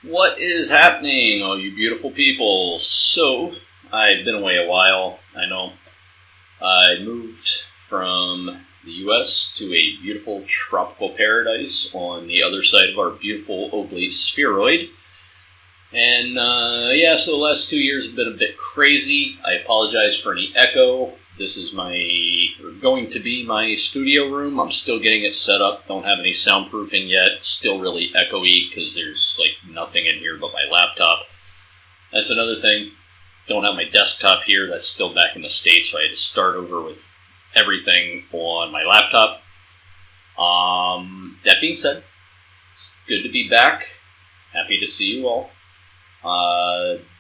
What is happening, all you beautiful people? So, I've been away a while, I know. I moved from the US to a beautiful tropical paradise on the other side of our beautiful oblate spheroid. And, so the last 2 years have been a bit crazy. I apologize for any echo. This is going to be my studio room. I'm still getting it set up. Don't have any soundproofing yet. Still really echoey because there's nothing in here but my laptop. That's another thing. Don't have my desktop here. That's still back in the States, so I had to start over with everything on my laptop. That being said, it's good to be back. Happy to see you all.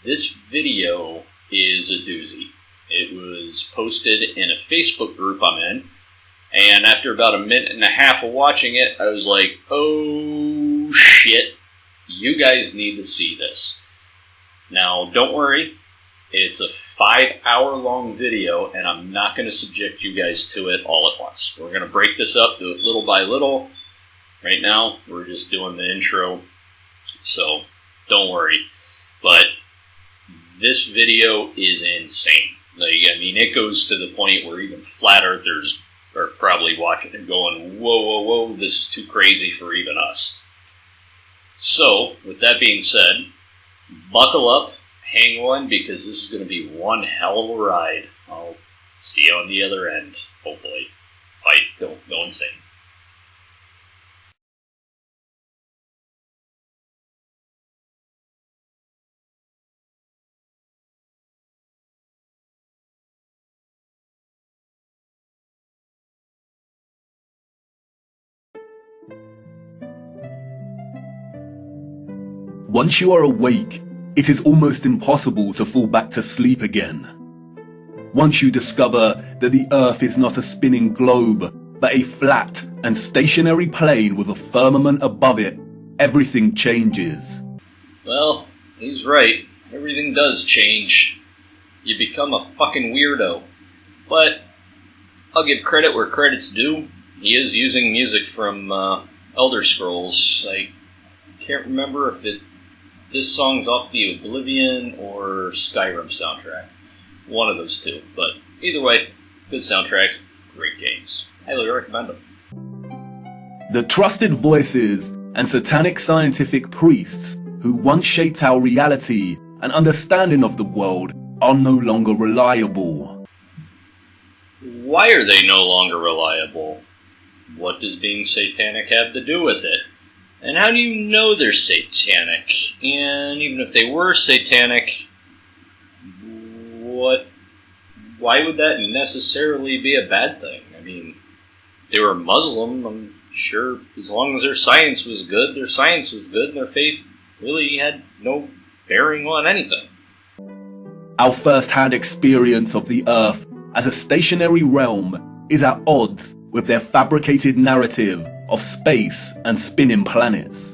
This video is a doozy. It was posted in a Facebook group I'm in, and after about a minute and a half of watching it, I was like, oh shit, you guys need to see this. Now, don't worry, it's a 5-hour long video, and I'm not going to subject you guys to it all at once. We're going to break this up, do it little by little. Right now, we're just doing the intro, so don't worry. But this video is insane. It goes to the point where even flat earthers are probably watching and going, whoa, whoa, whoa, this is too crazy for even us. So, with that being said, buckle up, hang on, because this is going to be one hell of a ride. I'll see you on the other end, hopefully. Fight, go insane. Once you are awake, it is almost impossible to fall back to sleep again. Once you discover that the Earth is not a spinning globe, but a flat and stationary plane with a firmament above it, everything changes. Well, he's right. Everything does change. You become a fucking weirdo. But I'll give credit where credit's due. He is using music from Elder Scrolls. I can't remember if this song's off the Oblivion or Skyrim soundtrack. One of those two. But either way, good soundtracks, great games. Highly recommend them. The trusted voices and satanic scientific priests who once shaped our reality and understanding of the world are no longer reliable. Why are they no longer reliable? What does being satanic have to do with it? And how do you know they're satanic? And even if they were satanic, why would that necessarily be a bad thing? They were Muslim, I'm sure as long as their science was good, and their faith really had no bearing on anything. Our first-hand experience of the Earth as a stationary realm is at odds with their fabricated narrative of space and spinning planets.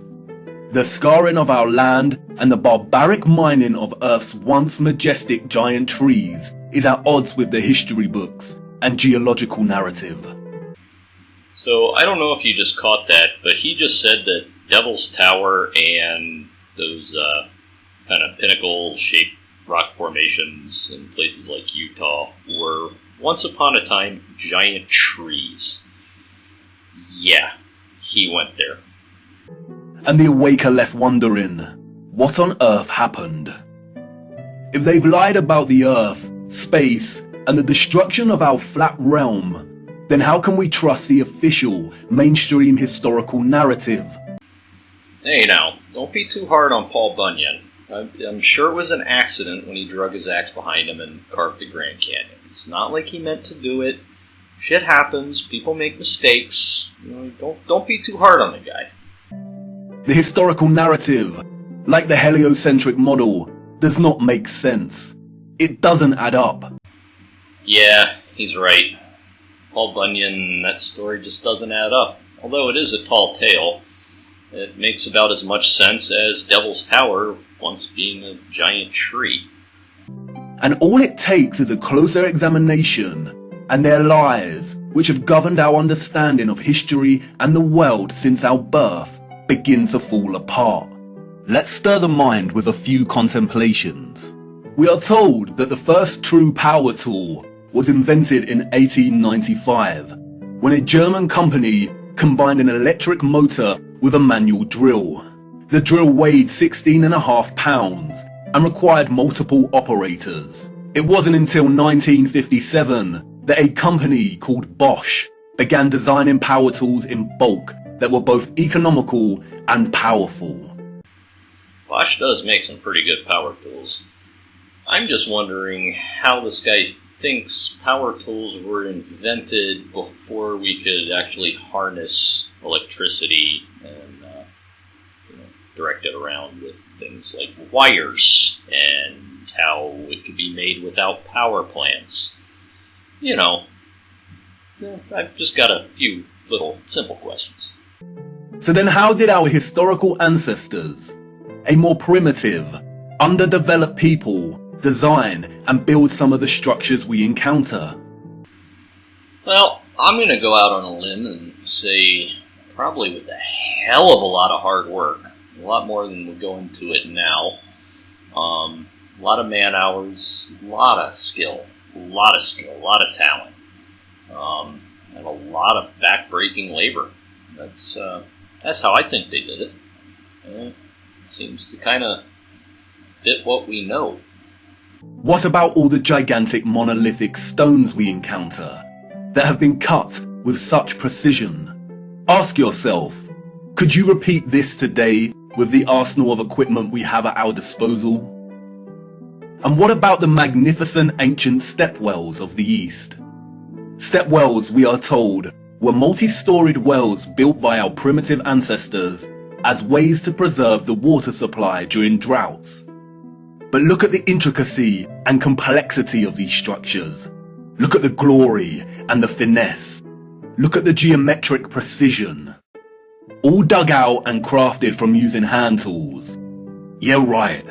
The scarring of our land and the barbaric mining of Earth's once majestic giant trees is at odds with the history books and geological narrative. So, I don't know if you just caught that, but he just said that Devil's Tower and those kind of pinnacle-shaped rock formations in places like Utah were, once upon a time, giant trees. Yeah, he went there. And the Awaker left wondering, what on earth happened? If they've lied about the Earth, space, and the destruction of our flat realm, then how can we trust the official, mainstream historical narrative? Hey now, don't be too hard on Paul Bunyan. I'm sure it was an accident when he drug his axe behind him and carved the Grand Canyon. It's not like he meant to do it. Shit happens, people make mistakes. Don't be too hard on the guy. The historical narrative, like the heliocentric model, does not make sense. It doesn't add up. Yeah, he's right. Paul Bunyan, that story just doesn't add up. Although it is a tall tale, it makes about as much sense as Devil's Tower once being a giant tree. And all it takes is a closer examination, and their lies, which have governed our understanding of history and the world since our birth, begin to fall apart. Let's stir the mind with a few contemplations. We are told that the first true power tool was invented in 1895, when a German company combined an electric motor with a manual drill. The drill weighed 16.5 pounds and required multiple operators. It wasn't until 1957 that a company called Bosch began designing power tools in bulk that were both economical and powerful. Bosch does make some pretty good power tools. I'm just wondering how this guy thinks power tools were invented before we could actually harness electricity and direct it around with things like wires, and how it could be made without power plants. I've just got a few little simple questions. So then how did our historical ancestors, a more primitive, underdeveloped people, design and build some of the structures we encounter? Well, I'm going to go out on a limb and say probably with a hell of a lot of hard work. A lot more than would go into it now. A lot of man hours, a lot of skill, a lot of talent, and a lot of back-breaking labor. That's how I think they did it. It seems to kind of fit what we know. What about all the gigantic monolithic stones we encounter that have been cut with such precision? Ask yourself, could you repeat this today with the arsenal of equipment we have at our disposal? And what about the magnificent ancient stepwells of the East? Stepwells, we are told, were multi-storied wells built by our primitive ancestors as ways to preserve the water supply during droughts. But look at the intricacy and complexity of these structures. Look at the glory and the finesse. Look at the geometric precision. All dug out and crafted from using hand tools. Yeah, right.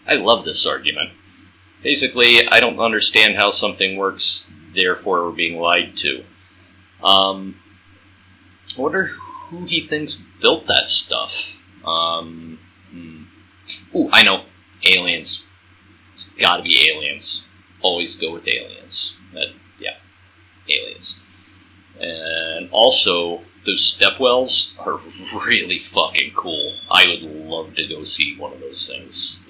I love this argument. Basically, I don't understand how something works, therefore we're being lied to. I wonder who he thinks built that stuff. Ooh, I know. Aliens. It's gotta be aliens. Always go with aliens. Aliens. And also, those stepwells are really fucking cool. I would love to go see one of those things.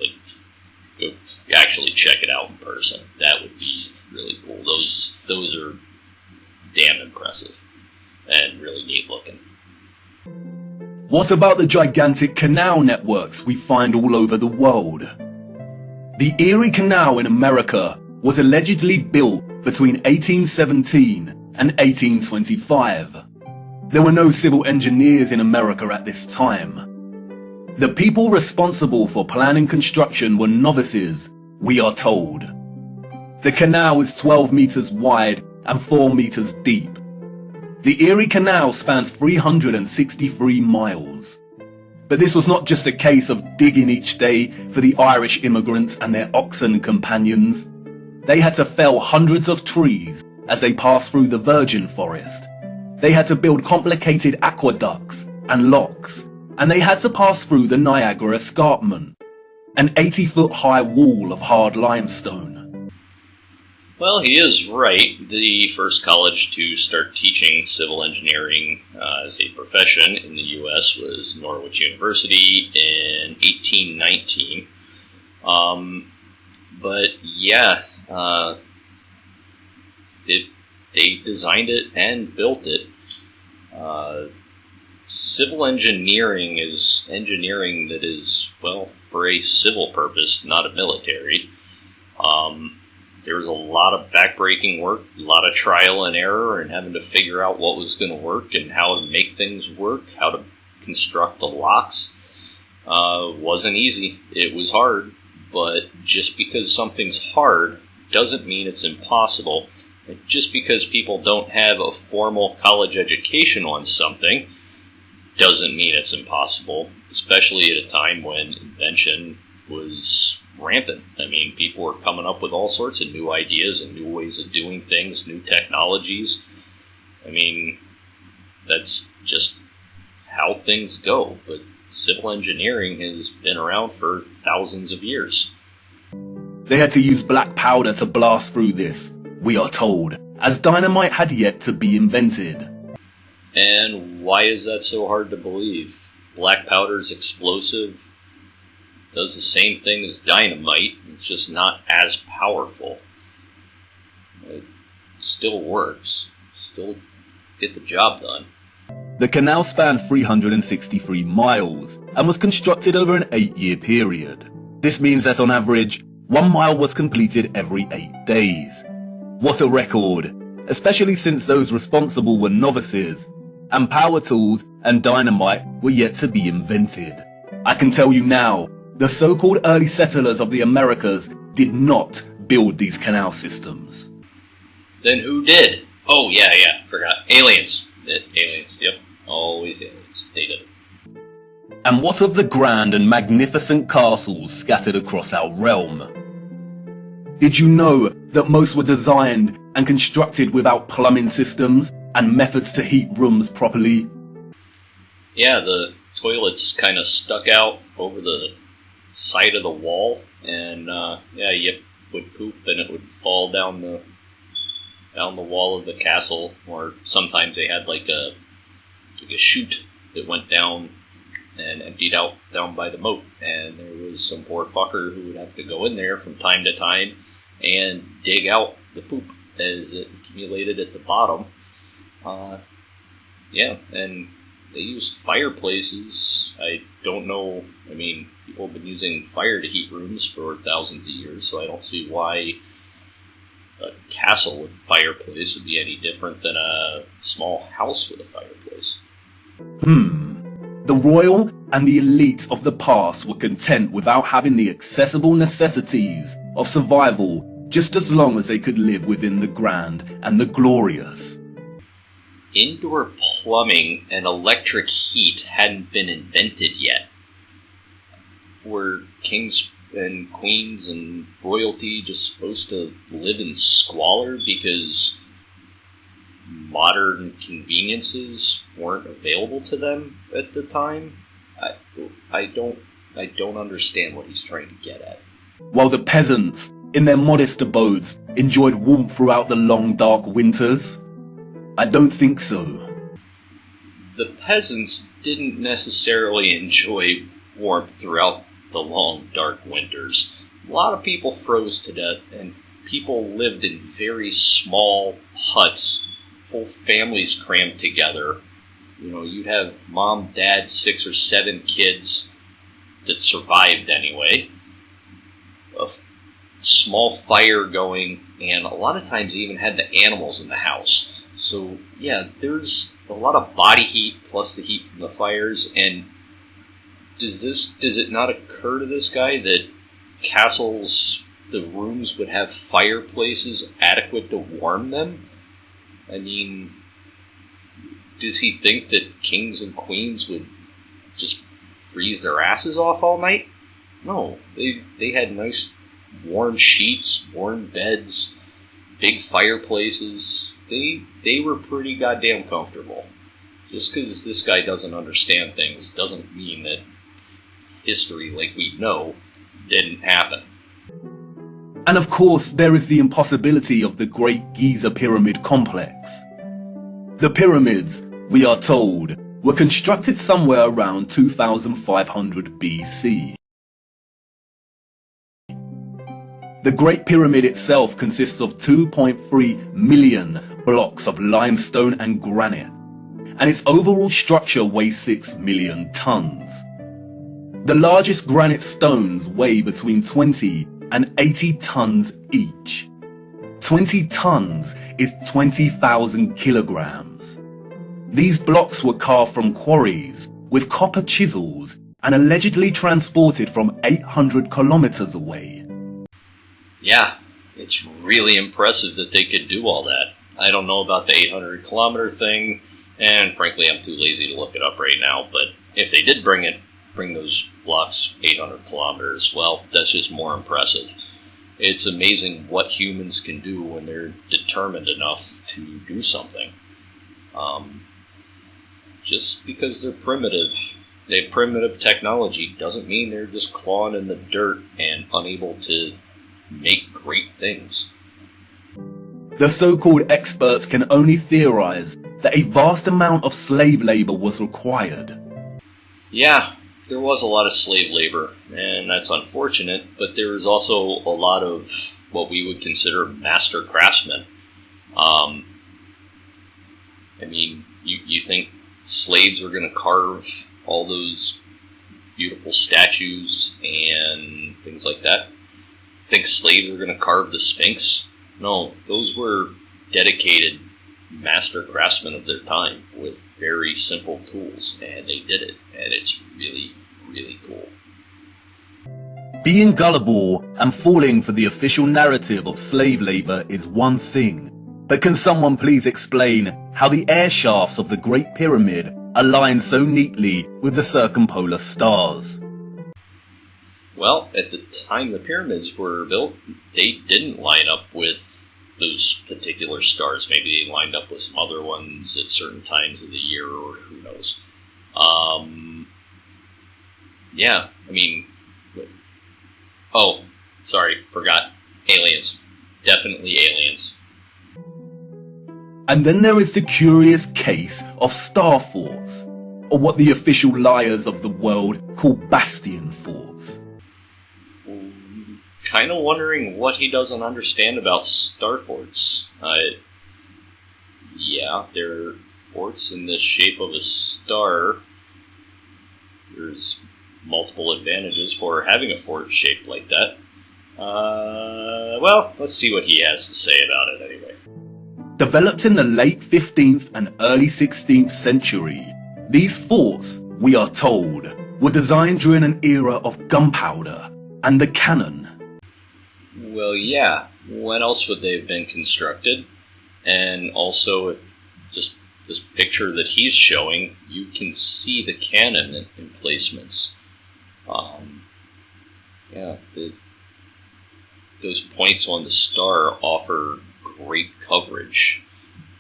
Go actually check it out in person. That would be really cool. Those are damn impressive and really neat looking. What about the gigantic canal networks we find all over the world? The Erie Canal in America was allegedly built between 1817 and 1825. There were no civil engineers in America at this time. The people responsible for planning construction were novices, we are told. The canal is 12 meters wide and 4 meters deep. The Erie Canal spans 363 miles. But this was not just a case of digging each day for the Irish immigrants and their oxen companions. They had to fell hundreds of trees as they passed through the virgin forest. They had to build complicated aqueducts and locks, and they had to pass through the Niagara Escarpment, an 80-foot high wall of hard limestone. Well, he is right. The first college to start teaching civil engineering as a profession in the U.S. was Norwich University in 1819. They designed it and built it. Civil engineering is engineering that is, well, for a civil purpose, not a military. There was a lot of backbreaking work, a lot of trial and error, and having to figure out what was going to work and how to make things work, how to construct the locks. Wasn't easy. It was hard, but just because something's hard doesn't mean it's impossible. And just because people don't have a formal college education on something doesn't mean it's impossible, especially at a time when invention was rampant. I mean, people were coming up with all sorts of new ideas and new ways of doing things, new technologies. I mean, that's just how things go. But civil engineering has been around for thousands of years. They had to use black powder to blast through this, we are told, as dynamite had yet to be invented. And why is that so hard to believe? Black powder's explosive, does the same thing as dynamite, it's just not as powerful. It still works, still get the job done. The canal spans 363 miles and was constructed over an 8-year period. This means that on average, 1 mile was completed every 8 days. What a record, especially since those responsible were novices, and power tools and dynamite were yet to be invented. I can tell you now, the so-called early settlers of the Americas did not build these canal systems. Then who did? Oh, yeah, forgot. Aliens. Aliens, yep. Always aliens. They did it. And what of the grand and magnificent castles scattered across our realm? Did you know that most were designed and constructed without plumbing systems and methods to heat rooms properly? Yeah, the toilets kind of stuck out over the side of the wall, and you would poop and it would fall down the wall of the castle, or sometimes they had like a chute that went down and emptied out down by the moat, and there was some poor fucker who would have to go in there from time to time and dig out the poop as it accumulated at the bottom. And they used fireplaces. I don't know, I mean, people have been using fire to heat rooms for thousands of years, so I don't see why a castle with a fireplace would be any different than a small house with a fireplace. The royal and the elite of the past were content without having the accessible necessities of survival, just as long as they could live within the grand and the glorious. Indoor plumbing and electric heat hadn't been invented yet. Were kings and queens and royalty just supposed to live in squalor because modern conveniences weren't available to them at the time? I don't understand what he's trying to get at. While the peasants, in their modest abodes, enjoyed warmth throughout the long dark winters? I don't think so. The peasants didn't necessarily enjoy warmth throughout the long dark winters. A lot of people froze to death, and people lived in very small huts, whole families crammed together. You know, you'd have mom, dad, 6 or 7 kids that survived anyway. A small fire going, and a lot of times they even had the animals in the house. So, yeah, there's a lot of body heat plus the heat from the fires, and does it not occur to this guy that castles, the rooms would have fireplaces adequate to warm them? I mean, does he think that kings and queens would just freeze their asses off all night? No, they had nice warm sheets, warm beds, big fireplaces. They were pretty goddamn comfortable. Just because this guy doesn't understand things doesn't mean that history, like we know, didn't happen. And of course, there is the impossibility of the Great Giza Pyramid Complex. The pyramids, we are told, were constructed somewhere around 2500 BC. The Great Pyramid itself consists of 2.3 million blocks of limestone and granite, and its overall structure weighs 6 million tons. The largest granite stones weigh between 20 and 80 tons each. 20 tons is 20,000 kilograms. These blocks were carved from quarries with copper chisels and allegedly transported from 800 kilometers away. Yeah, it's really impressive that they could do all that. I don't know about the 800 kilometer thing, and frankly I'm too lazy to look it up right now, but if they did bring those blocks 800 kilometers, well, that's just more impressive. It's amazing what humans can do when they're determined enough to do something. Just because they're primitive they have primitive technology doesn't mean they're just clawing in the dirt and unable to make great things. The so-called experts can only theorize that a vast amount of slave labor was required. Yeah, there was a lot of slave labor, and that's unfortunate, but there was also a lot of what we would consider master craftsmen. I mean, you think slaves were going to carve all those beautiful statues and things like that? Think slaves were going to carve the Sphinx? No, those were dedicated master craftsmen of their time with very simple tools, and they did it, and it's really, really cool. Being gullible and falling for the official narrative of slave labor is one thing, but can someone please explain how the air shafts of the Great Pyramid align so neatly with the circumpolar stars? Well, at the time the pyramids were built, they didn't line up with those particular stars. Maybe they lined up with some other ones at certain times of the year, or who knows. Yeah, I mean... Oh, sorry, forgot. Aliens. Definitely aliens. And then there is the curious case of star forts, or what the official liars of the world call bastion forts. Kind of wondering what he doesn't understand about star forts. Yeah, they're forts in the shape of a star. There's multiple advantages for having a fort shaped like that. Well, let's see what he has to say about it anyway. Developed in the late 15th and early 16th century, these forts, we are told, were designed during an era of gunpowder and the cannon. Well, yeah. When else would they have been constructed? And also, if just this picture that he's showing, you can see the cannon emplacements. Yeah, those points on the star offer great coverage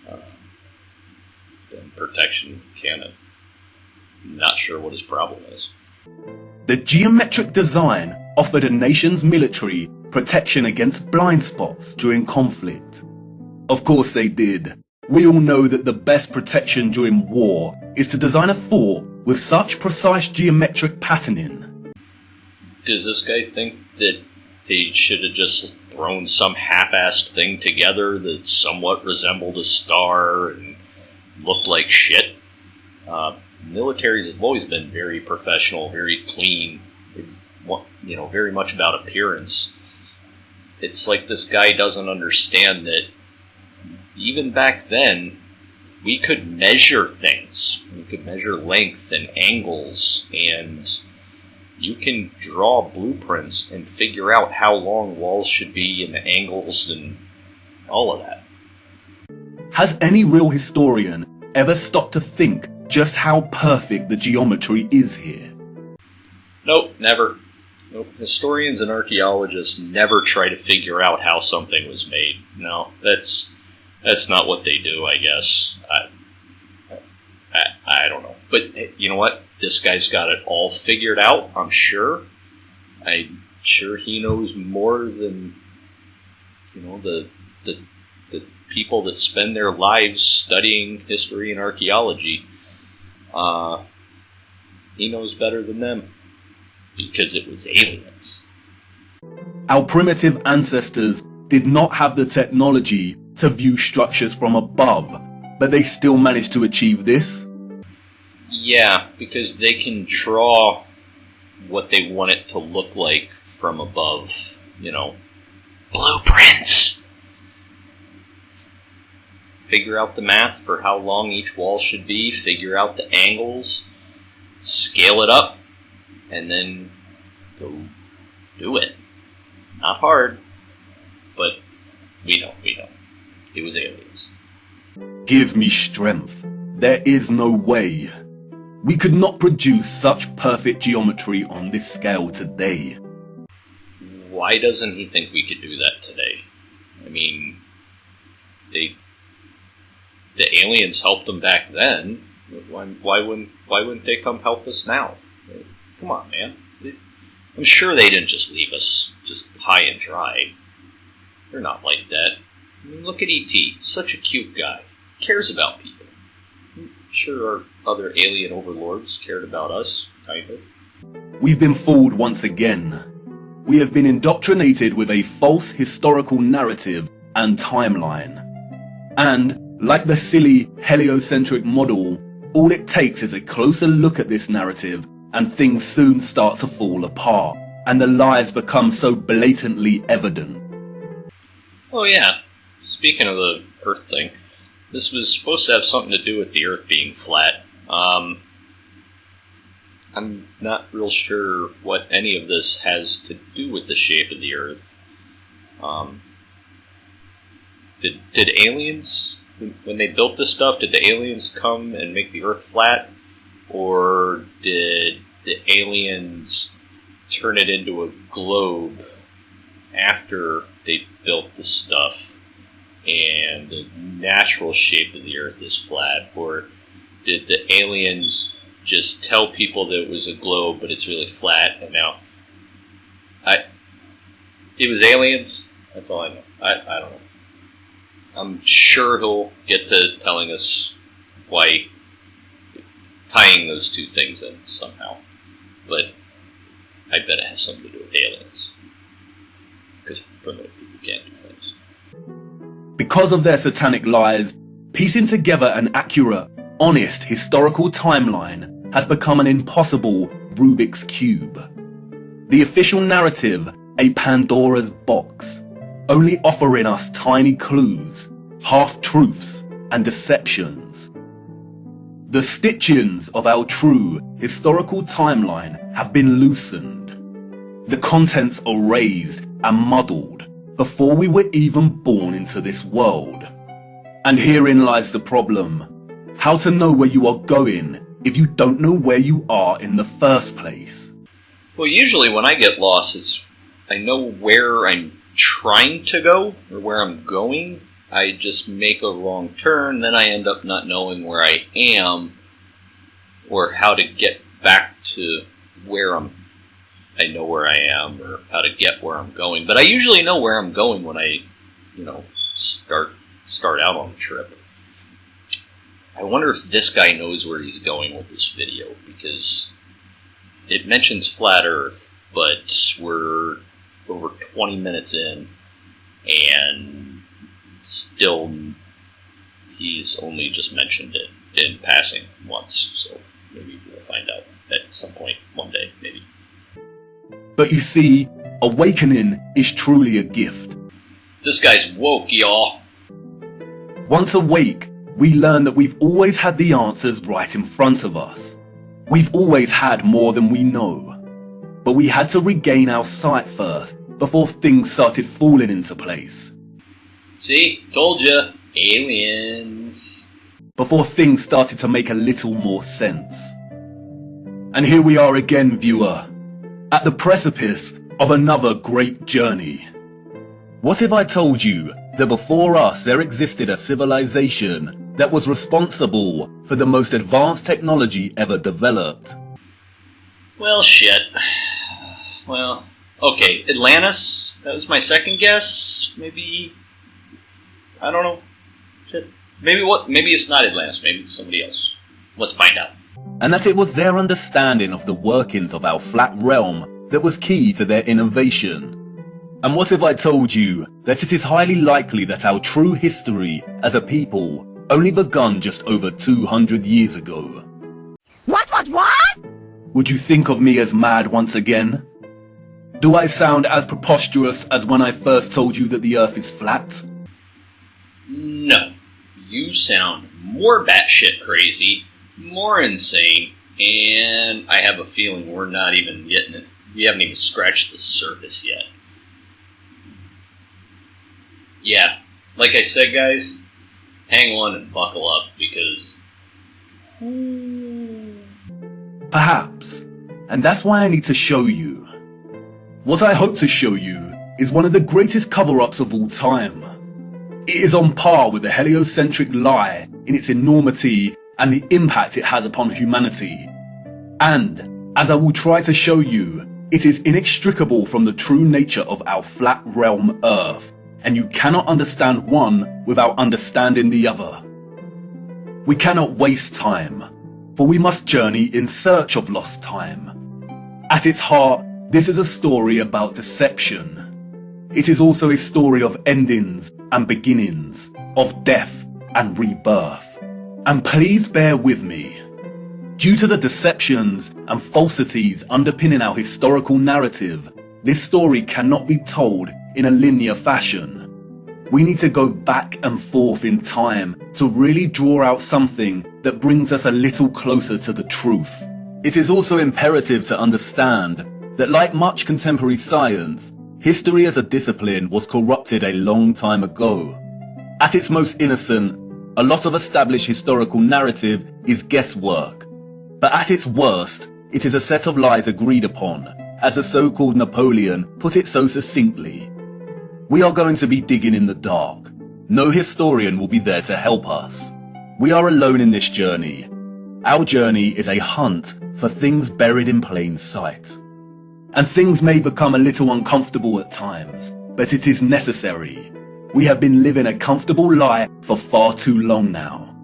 and protection of the cannon. Not sure what his problem is. The geometric design offered a nation's military protection against blind spots during conflict. Of course they did. We all know that the best protection during war is to design a fort with such precise geometric patterning. Does this guy think that they should have just thrown some half-assed thing together that somewhat resembled a star and looked like shit? Militaries have always been very professional, very clean, very much about appearance. It's like this guy doesn't understand that even back then, we could measure things. We could measure length and angles, and you can draw blueprints and figure out how long walls should be and the angles and all of that. Has any real historian ever stopped to think just how perfect the geometry is here? Nope, never. Nope. Historians and archaeologists never try to figure out how something was made. No, that's not what they do, I guess. I don't know. But you know what? This guy's got it all figured out, I'm sure. I'm sure he knows more than, the people that spend their lives studying history and archaeology. He knows better than them. Because it was aliens. Our primitive ancestors did not have the technology to view structures from above, but they still managed to achieve this? Yeah, because they can draw what they want it to look like from above, blueprints. Figure out the math for how long each wall should be, figure out the angles, scale it up, and then go do it. Not hard, but we know. It was aliens. Give me strength. There is no way. We could not produce such perfect geometry on this scale today. Why doesn't he think we could do that today? I mean, the aliens helped them back then. Why wouldn't they come help us now? Come on, man. I'm sure they didn't just leave us just high and dry. They're not like that. I mean, look at E.T. Such a cute guy. Cares about people. I'm sure our other alien overlords cared about us, kind of. We've been fooled once again. We have been indoctrinated with a false historical narrative and timeline. And, like the silly heliocentric model, all it takes is a closer look at this narrative and things soon start to fall apart, and the lies become so blatantly evident. Oh yeah, speaking of the Earth thing, this was supposed to have something to do with the Earth being flat. I'm not real sure what any of this has to do with the shape of the Earth. Did aliens, when they built this stuff, did the aliens come and make the Earth flat? Or did the aliens turn it into a globe after they built the stuff and the natural shape of the Earth is flat? Or did the aliens just tell people that it was a globe but it's really flat, and now it was aliens? That's all I know. I don't know. I'm sure he'll get to telling us why, tying those two things in somehow. But I bet it has something to do with aliens. Because primitive people can't do things. Because of their satanic lies, piecing together an accurate, honest historical timeline has become an impossible Rubik's Cube. The official narrative, a Pandora's box, only offering us tiny clues, half-truths, and deceptions. The stitchings of our true historical timeline have been loosened. The contents erased and muddled before we were even born into this world. And herein lies the problem. How to know where you are going if you don't know where you are in the first place? Well, usually when I get lost, I know where I'm trying to go, or where I'm going. I just make a wrong turn, then I end up not knowing where I am, or how to get back to where I know where I am, or how to get where I'm going. But I usually know where I'm going when I, start out on the trip. I wonder if this guy knows where he's going with this video, because it mentions flat Earth, but we're over 20 minutes in, and still he's only just mentioned it in passing once, so maybe we'll find out at some point one day, maybe. But you see, awakening is truly a gift. This guy's woke, y'all. Once awake, we learn that we've always had the answers right in front of us. We've always had more than we know. But we had to regain our sight first, before things started falling into place. See? Told ya. Aliens. Before things started to make a little more sense. And here we are again, viewer, at the precipice of another great journey. What if I told you that before us there existed a civilization that was responsible for the most advanced technology ever developed? Well, shit. Well, okay, Atlantis? That was my second guess? Maybe... I don't know. Shit. Maybe it's not Atlantis, maybe it's somebody else. Let's find out. And that it was their understanding of the workings of our flat realm that was key to their innovation. And what if I told you that it is highly likely that our true history as a people only begun just over 200 years ago? What? Would you think of me as mad once again? Do I sound as preposterous as when I first told you that the Earth is flat? No. You sound more batshit crazy, more insane, and I have a feeling we're not even getting it. We haven't even scratched the surface yet. Yeah, like I said, guys, hang on and buckle up, because... Perhaps. And that's why I need to show you. What I hope to show you is one of the greatest cover-ups of all time. It is on par with the heliocentric lie in its enormity and the impact it has upon humanity. And, as I will try to show you, it is inextricable from the true nature of our flat realm Earth, and you cannot understand one without understanding the other. We cannot waste time, for we must journey in search of lost time. At its heart, this is a story about deception. It is also a story of endings and beginnings, of death and rebirth. And please bear with me. Due to the deceptions and falsities underpinning our historical narrative, this story cannot be told in a linear fashion. We need to go back and forth in time to really draw out something that brings us a little closer to the truth. It is also imperative to understand that, like much contemporary science, history as a discipline was corrupted a long time ago. At its most innocent, a lot of established historical narrative is guesswork. But at its worst, it is a set of lies agreed upon, as the so-called Napoleon put it so succinctly. We are going to be digging in the dark. No historian will be there to help us. We are alone in this journey. Our journey is a hunt for things buried in plain sight. And things may become a little uncomfortable at times, but it is necessary. We have been living a comfortable lie for far too long now.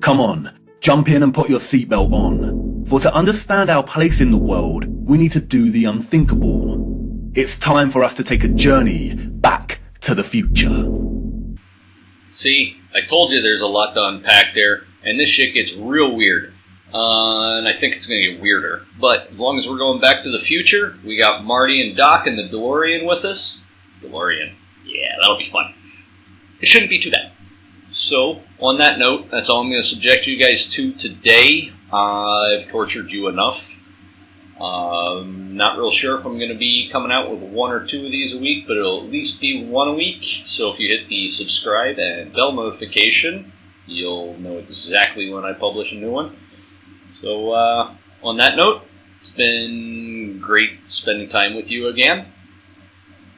Come on, jump in and put your seatbelt on. For to understand our place in the world, we need to do the unthinkable. It's time for us to take a journey back to the future. See, I told you there's a lot to unpack there, and this shit gets real weird. And I think it's going to get weirder. But as long as we're going back to the future, we got Marty and Doc in the DeLorean with us. DeLorean. Yeah, that'll be fun. It shouldn't be too bad. So, on that note, that's all I'm going to subject you guys to today. I've tortured you enough. Not real sure if I'm going to be coming out with 1 or 2 of these a week, but it'll at least be 1 a week. So if you hit the subscribe and bell notification, you'll know exactly when I publish a new one. So, on that note, it's been great spending time with you again.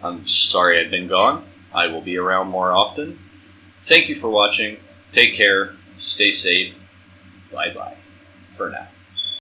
I'm sorry I've been gone. I will be around more often. Thank you for watching. Take care. Stay safe. Bye-bye. For now.